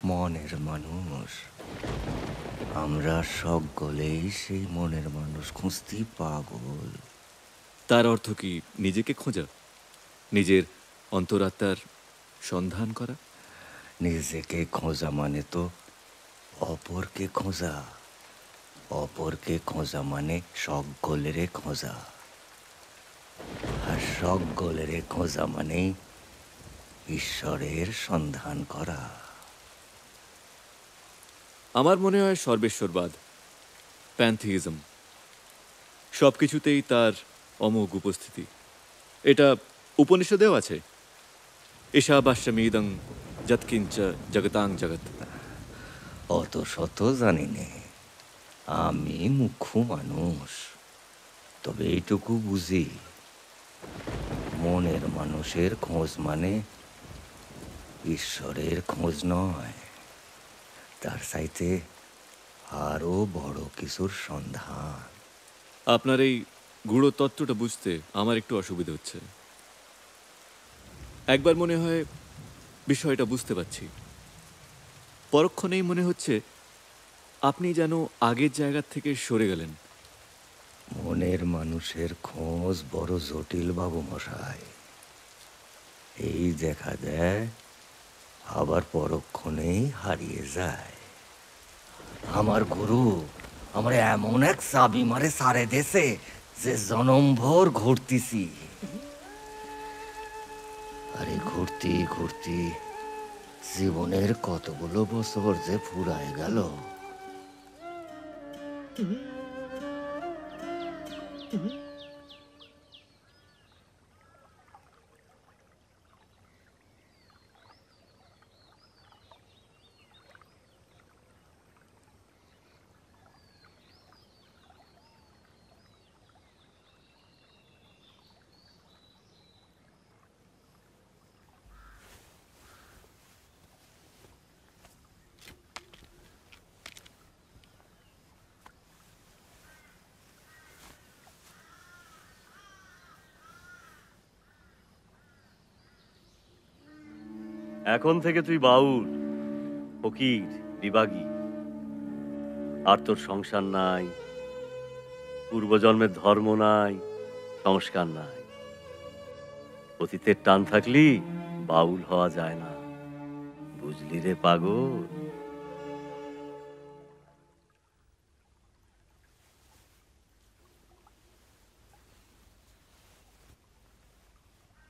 মনের মানুষ। আমরা সকলেই সেই মনের মানুষ খুঁজতেই পাগল। তার অর্থ কি নিজেকে খোঁজা, নিজের অন্তরাত্মার সন্ধান করা? নিজেকে খোঁজা মানে তো অপরকে খোঁজা, অপরকে খোঁজা মানে সকলেরে খোঁজা, আর সকলেরে খোঁজা মানে ঈশ্বরের সন্ধান করা। আমার মনে হয় সর্বেশ্বরবাদ, প্যান্থিইজম, সবকিছুতেই তার অমোঘ উপস্থিতি। এটা উপনিষদেও আছে, ঈশাবাস্যমিদং যৎকিঞ্চ জগতাং জগৎ। অত শত জানি নে, আমি মুখ্য মানুষ, তবে এইটুকু বুঝি, মনের মানুষের খোঁজ মানে ঈশ্বরের খোঁজ নয়, তার চাইতে আরো বড় কিছুর সন্ধান। আপনার এই গূঢ় তত্ত্বটা বুঝতে আমার একটু অসুবিধা হচ্ছে। একবার মনে হয় বিষয়টা বুঝতে পারছি, পরক্ষণেই মনে হচ্ছে আপনি যেন আগের জায়গা থেকে সরে গেলেন। মনের মানুষের খোঁজ বড় জটিল বাবু মশাই। এই দেখা দেয়, আবার পরক্ষণেই হারিয়ে যায়। আমার গুরু আমার এমন এক চাবি মারে সারে দেশে যে জনমভর ঘুরতেছি। আরে ঘুরতি ঘুরতি জীবনের কতগুলো বছর যে ফুরায় গেল। এখন থেকে তুই বাউল, ফকির, বিভাগী। আর তোর সংসার নাই, পূর্বজন্মের ধর্ম নাই, সংস্কার নাই। অতীতের টান থাকলি বাউল হওয়া যায় না, বুঝলি রে পাগল?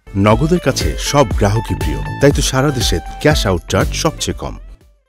নগদের কাছে সব গ্রাহকই প্রিয়, তাই তো সারা দেশে ক্যাশ আউট চার্জ সবচেয়ে কম।